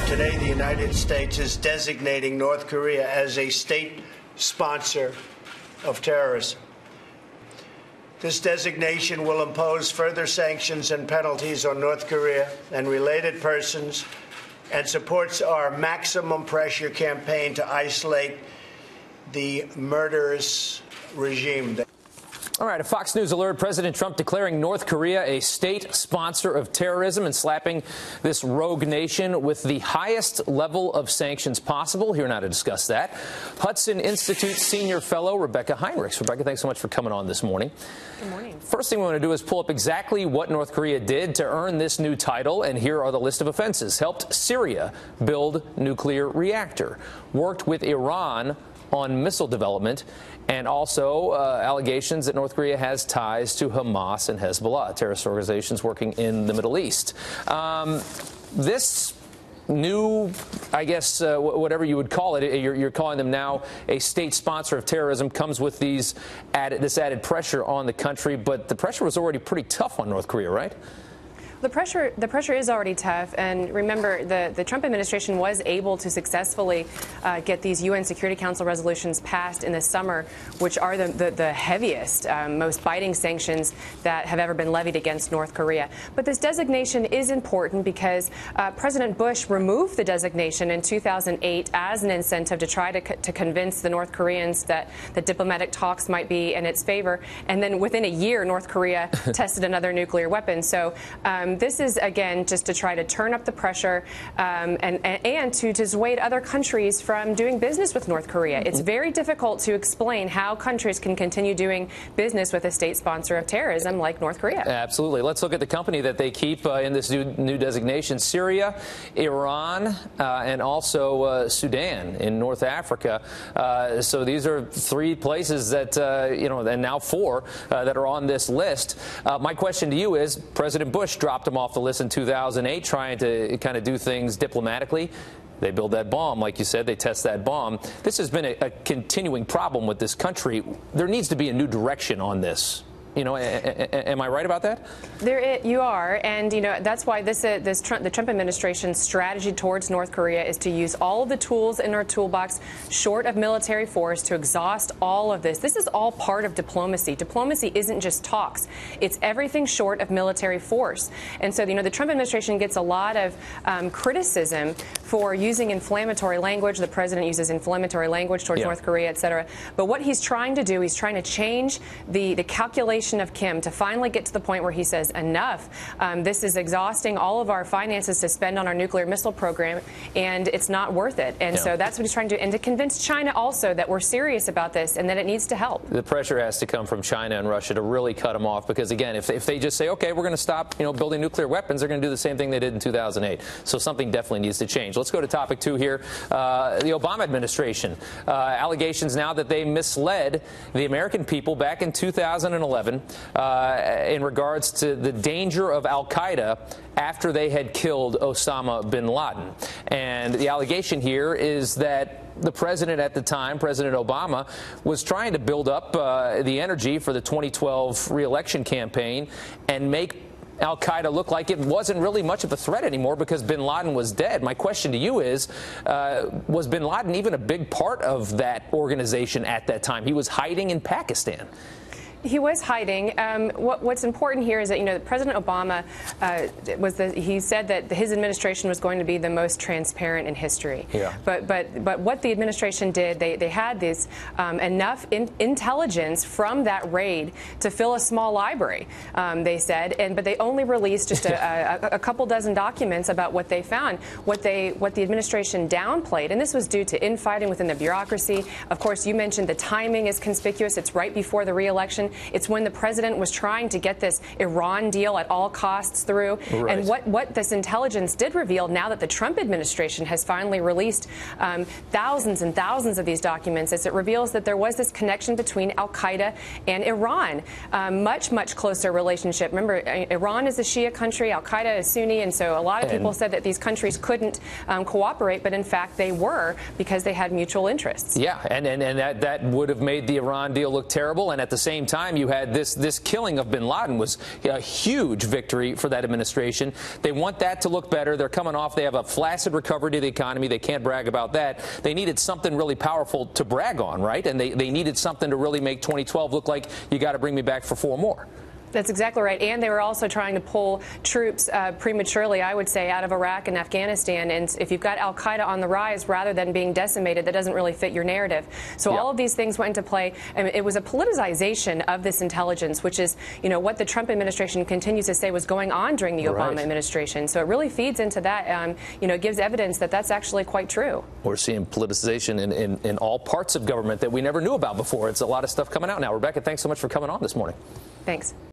Today, the United States is designating North Korea as a state sponsor of terrorism. This designation will impose further sanctions and penalties on North Korea and related persons and supports our maximum pressure campaign to isolate the murderous regime. All right, a Fox News alert, President Trump declaring North Korea a state sponsor of terrorism and slapping this rogue nation with the highest level of sanctions possible. Here now to discuss that, Hudson Institute senior fellow Rebeccah Heinrichs. Rebeccah, thanks so much for coming on this morning. Good morning. First thing we want to do is pull up exactly what North Korea did to earn this new title, and here are the list of offenses. Helped Syria build nuclear reactor, worked with Iran on missile development, and also allegations that North Korea has ties to Hamas and Hezbollah, terrorist organizations working in the Middle East. This new, I guess, whatever you would call it, you're calling them now a state sponsor of terrorism, comes with this added pressure on the country. But the pressure was already pretty tough on North Korea, right? The pressure is already tough, and remember, the Trump administration was able to successfully get these UN Security Council resolutions passed in the summer, which are the heaviest, most biting sanctions that have ever been levied against North Korea. But this designation is important because President Bush removed the designation in 2008 as an incentive to try to convince the North Koreans that the diplomatic talks might be in its favor, and then within a year, North Korea tested another nuclear weapon. So this is, again, just to try to turn up the pressure and to dissuade other countries from doing business with North Korea. It's very difficult to explain how countries can continue doing business with a state sponsor of terrorism like North Korea. Absolutely. Let's look at the company that they keep in this new designation: Syria, Iran, and also Sudan in North Africa. So these are three places that, and now four that are on this list. My question to you is, President Bush dropped them off the list in 2008, trying to kind of do things diplomatically. They build that bomb, like you said, they test that bomb. This has been a continuing problem with this country. There needs to be a new direction on this. Am I right about that? You are, and that's why the Trump administration's strategy towards North Korea is to use all of the tools in our toolbox, short of military force, to exhaust all of this. This is all part of diplomacy. Diplomacy isn't just talks; it's everything short of military force. And so, the Trump administration gets a lot of criticism for using inflammatory language. The president uses inflammatory language towards North Korea, et cetera. But what he's trying to do, he's trying to change the calculation of Kim to finally get to the point where he says, enough. This is exhausting all of our finances to spend on our nuclear missile program, and it's not worth it. And so that's what he's trying to do, and to convince China also that we're serious about this and that it needs to help. The pressure has to come from China and Russia to really cut them off, because, again, if they just say, okay, we're going to stop building nuclear weapons, they're going to do the same thing they did in 2008. So something definitely needs to change. Let's go to topic 2 here. The Obama administration. Allegations now that they misled the American people back in 2011 in regards to the danger of al-Qaeda after they had killed Osama bin Laden. And the allegation here is that the president at the time, President Obama, was trying to build up the energy for the 2012 re-election campaign and make al-Qaeda look like it wasn't really much of a threat anymore because bin Laden was dead. My question to you is, was bin Laden even a big part of that organization at that time? He was hiding in Pakistan. He was hiding. What's important here is that President Obama he said that his administration was going to be the most transparent in history. Yeah. But what the administration did, they had this enough intelligence from that raid to fill a small library. They said, but they only released just a couple dozen documents about what they found. What the administration downplayed, and this was due to infighting within the bureaucracy. Of course, you mentioned the timing is conspicuous. It's right before the re-election. It's when the president was trying to get this Iran deal at all costs through. Right. And what this intelligence did reveal, now that the Trump administration has finally released thousands and thousands of these documents, is it reveals that there was this connection between al-Qaeda and Iran. Much, much closer relationship. Remember, Iran is a Shia country, al-Qaeda is Sunni, and so a lot of people said that these countries couldn't cooperate, but in fact they were, because they had mutual interests. Yeah, and that would have made the Iran deal look terrible, and at the same time, time you had this killing of bin Laden was a huge victory for that administration. They want that to look better. They're coming off. They have a flaccid recovery to the economy. They can't brag about that. They needed something really powerful to brag on, right? And they needed something to really make 2012 look like you got to bring me back for 4 more. That's exactly right. And they were also trying to pull troops prematurely, I would say, out of Iraq and Afghanistan. And if you've got al-Qaeda on the rise rather than being decimated, that doesn't really fit your narrative. So all of these things went into play. I mean, it was a politicization of this intelligence, which is, what the Trump administration continues to say was going on during the Obama administration. So it really feeds into that. It gives evidence that that's actually quite true. We're seeing politicization in all parts of government that we never knew about before. It's a lot of stuff coming out now. Rebeccah, thanks so much for coming on this morning. Thanks.